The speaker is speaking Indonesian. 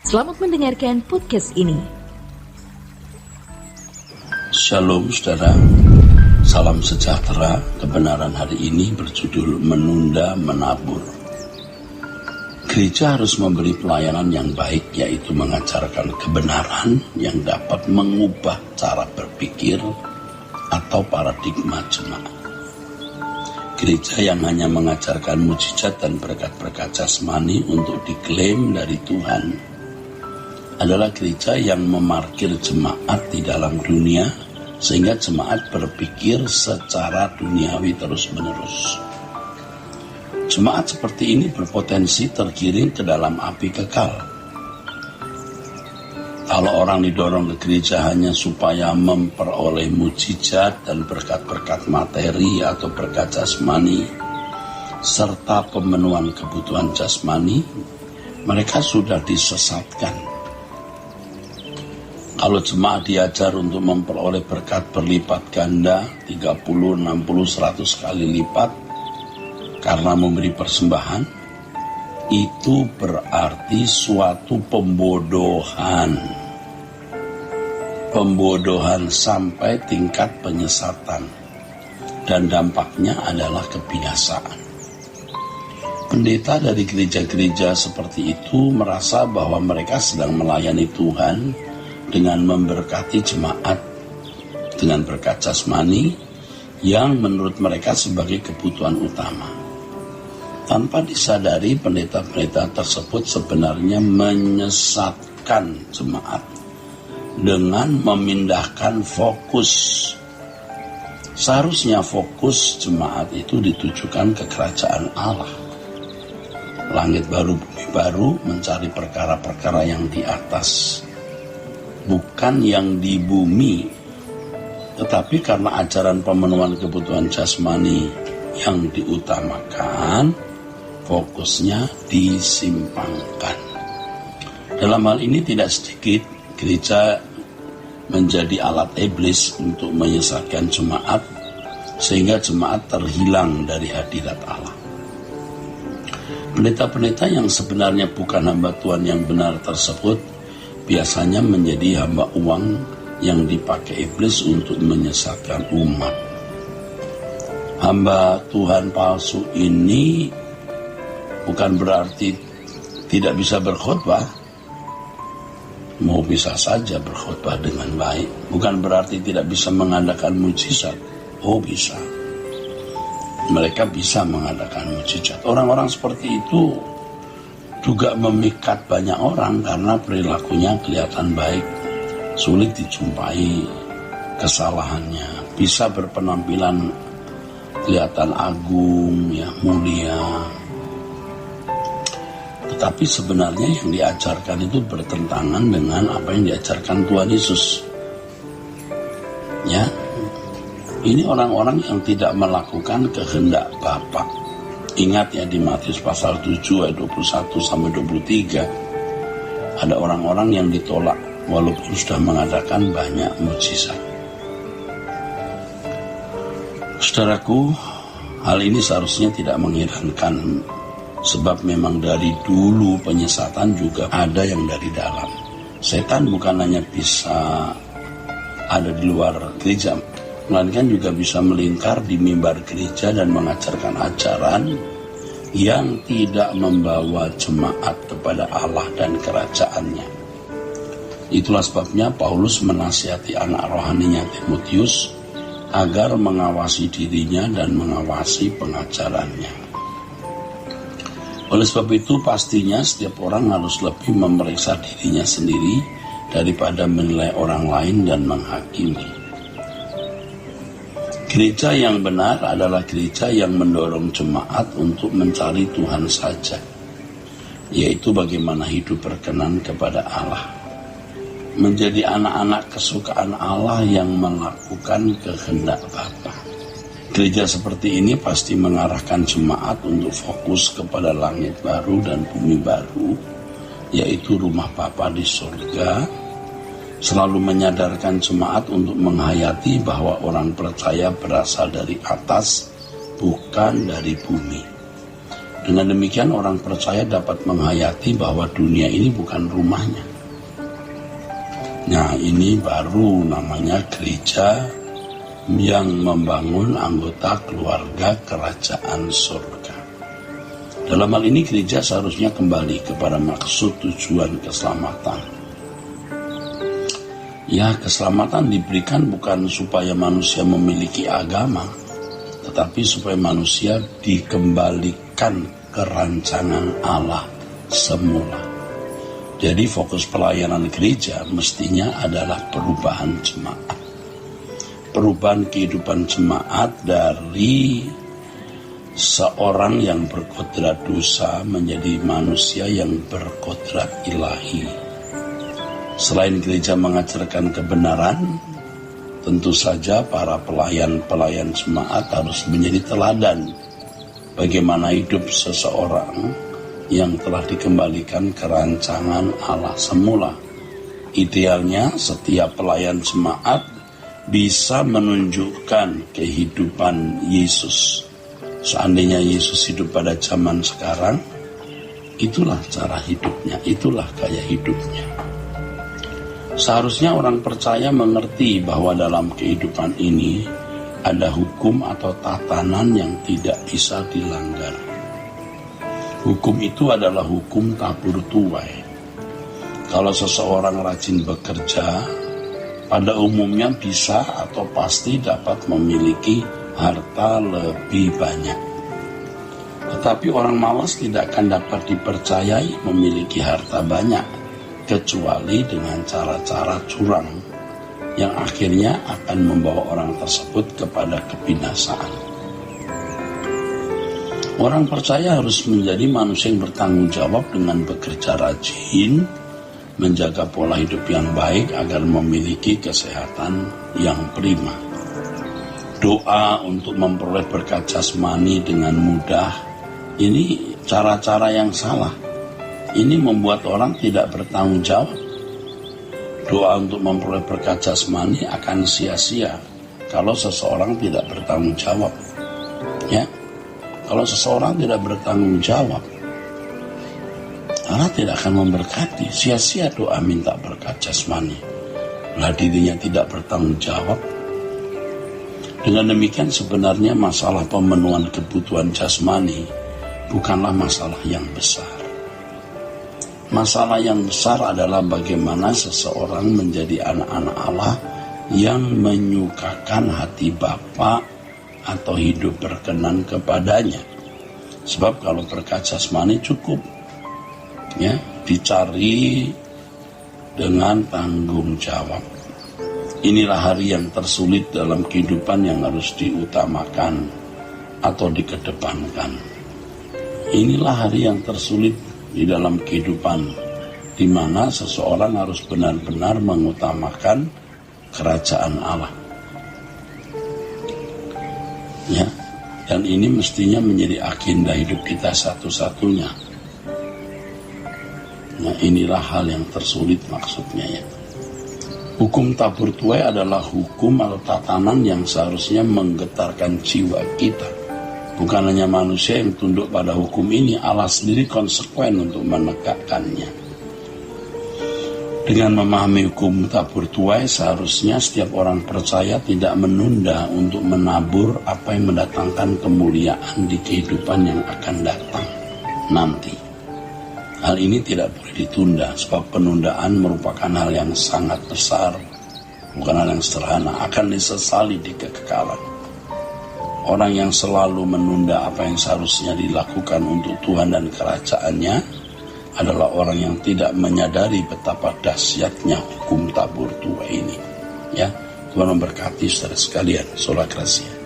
Selamat mendengarkan podcast ini. Shalom saudara, salam sejahtera. Kebenaran hari ini berjudul Menunda Menabur. Gereja harus memberi pelayanan yang baik, yaitu mengajarkan kebenaran yang dapat mengubah cara berpikir atau paradigma jemaat. Gereja yang hanya mengajarkan mujizat dan berkat-berkat jasmani untuk diklaim dari Tuhan adalah gereja yang memarkir jemaat di dalam dunia sehingga jemaat berpikir secara duniawi terus-menerus. Jemaat seperti ini berpotensi tergiring ke dalam api kekal. Kalau orang didorong ke gereja hanya supaya memperoleh mujizat dan berkat-berkat materi atau berkat jasmani, serta pemenuhan kebutuhan jasmani, mereka sudah disesatkan. Kalau jemaat diajar untuk memperoleh berkat berlipat ganda, 30, 60, 100 kali lipat, karena memberi persembahan, itu berarti suatu pembodohan. Pembodohan sampai tingkat penyesatan. Dan dampaknya adalah kebinasaan. Pendeta dari gereja-gereja seperti itu merasa bahwa mereka sedang melayani Tuhan dengan memberkati jemaat dengan berkat jasmani yang menurut mereka sebagai kebutuhan utama. Tanpa disadari, pendeta-pendeta tersebut sebenarnya menyesatkan jemaat dengan memindahkan fokus. Seharusnya fokus jemaat itu ditujukan ke kerajaan Allah. Langit baru, bumi baru, mencari perkara-perkara yang di atas, bukan yang di bumi. Tetapi karena ajaran pemenuhan kebutuhan jasmani yang diutamakan, fokusnya disimpangkan. Dalam hal ini tidak sedikit gereja menjadi alat iblis untuk menyesatkan jemaat sehingga jemaat terhilang dari hadirat Allah. Pendeta-pendeta yang sebenarnya bukan hamba Tuhan yang benar tersebut biasanya menjadi hamba uang yang dipakai iblis untuk menyesatkan umat. Hamba Tuhan palsu ini bukan berarti tidak bisa berkhotbah. Mau bisa saja berkhotbah dengan baik. Bukan berarti tidak bisa mengadakan mujizat. Oh, bisa. Mereka bisa mengadakan mujizat. Orang-orang seperti itu juga memikat banyak orang karena perilakunya kelihatan baik. Sulit dijumpai kesalahannya. Bisa berpenampilan kelihatan agung, ya, mulia. Tapi sebenarnya yang diajarkan itu bertentangan dengan apa yang diajarkan Tuhan Yesus. Ya, ini orang-orang yang tidak melakukan kehendak Bapa. Ingat ya, di Matius pasal 7 ayat 21 sampai 23 ada orang-orang yang ditolak walaupun sudah mengadakan banyak mujizat. Saudaraku, hal ini seharusnya tidak mengherankan. Sebab memang dari dulu penyesatan juga ada yang dari dalam. Setan bukan hanya bisa ada di luar gereja, melainkan juga bisa melingkar di mimbar gereja dan mengajarkan ajaran yang tidak membawa jemaat kepada Allah dan kerajaannya. Itulah sebabnya Paulus menasihati anak rohaninya Timotius agar mengawasi dirinya dan mengawasi pengajarannya. Oleh sebab itu pastinya setiap orang harus lebih memeriksa dirinya sendiri daripada menilai orang lain dan menghakimi. Gereja yang benar adalah gereja yang mendorong jemaat untuk mencari Tuhan saja, yaitu bagaimana hidup berkenan kepada Allah. Menjadi anak-anak kesukaan Allah yang melakukan kehendak Bapa. Gereja seperti ini pasti mengarahkan jemaat untuk fokus kepada langit baru dan bumi baru, yaitu rumah Bapa di surga, selalu menyadarkan jemaat untuk menghayati bahwa orang percaya berasal dari atas, bukan dari bumi. Dengan demikian orang percaya dapat menghayati bahwa dunia ini bukan rumahnya. Nah, ini baru namanya gereja yang membangun anggota keluarga kerajaan surga. Dalam hal ini gereja seharusnya kembali kepada maksud tujuan keselamatan. Ya, keselamatan diberikan bukan supaya manusia memiliki agama, tetapi supaya manusia dikembalikan ke rancangan Allah semula. Jadi fokus pelayanan gereja mestinya adalah perubahan jemaat. Perubahan kehidupan jemaat dari seorang yang berkodrat dosa menjadi manusia yang berkodrat ilahi. Selain gereja mengajarkan kebenaran, tentu saja para pelayan jemaat harus menjadi teladan bagaimana hidup seseorang yang telah dikembalikan ke rancangan Allah semula. Idealnya setiap pelayan jemaat bisa menunjukkan kehidupan Yesus. Seandainya Yesus hidup pada zaman sekarang, itulah cara hidupnya, itulah gaya hidupnya. Seharusnya orang percaya mengerti bahwa dalam kehidupan ini ada hukum atau tatanan yang tidak bisa dilanggar. Hukum itu adalah hukum tabur tuai. Kalau seseorang rajin bekerja, pada umumnya bisa atau pasti dapat memiliki harta lebih banyak. Tetapi orang malas tidak akan dapat dipercayai memiliki harta banyak, kecuali dengan cara-cara curang yang akhirnya akan membawa orang tersebut kepada kebinasaan. Orang percaya harus menjadi manusia yang bertanggung jawab dengan bekerja rajin, menjaga pola hidup yang baik agar memiliki kesehatan yang prima. Doa untuk memperoleh berkat jasmani dengan mudah, ini cara-cara yang salah. Ini membuat orang tidak bertanggung jawab. Doa untuk memperoleh berkat jasmani akan sia-sia kalau seseorang tidak bertanggung jawab. Ya, kalau seseorang tidak bertanggung jawab, Allah tidak akan memberkati. Sia-sia doa minta berkat jasmani, lah dirinya tidak bertanggung jawab. Dengan demikian sebenarnya masalah pemenuhan kebutuhan jasmani bukanlah masalah yang besar. Masalah yang besar adalah bagaimana seseorang menjadi anak-anak Allah yang menyukakan hati Bapa atau hidup berkenan kepadanya. Sebab kalau berkat jasmani cukup, ya, dicari dengan tanggung jawab. Inilah hari yang tersulit dalam kehidupan yang harus diutamakan atau dikedepankan. Inilah hari yang tersulit di dalam kehidupan, di mana seseorang harus benar-benar mengutamakan kerajaan Allah. Ya, dan ini mestinya menjadi agenda hidup kita satu-satunya. Nah, inilah hal yang tersulit maksudnya, ya. Hukum tabur tuai adalah hukum atau tatanan yang seharusnya menggetarkan jiwa kita. Bukan hanya manusia yang tunduk pada hukum ini, Allah sendiri konsekuen untuk menegakkannya. Dengan memahami hukum tabur tuai, seharusnya setiap orang percaya tidak menunda untuk menabur apa yang mendatangkan kemuliaan di kehidupan yang akan datang nanti. Hal ini tidak boleh ditunda, sebab penundaan merupakan hal yang sangat besar, bukan hal yang sederhana, akan disesali di kekekalan. Orang yang selalu menunda apa yang seharusnya dilakukan untuk Tuhan dan kerajaannya adalah orang yang tidak menyadari betapa dahsyatnya hukum tabur tuai ini. Ya, Tuhan memberkati saudara sekalian. Sola Gracia.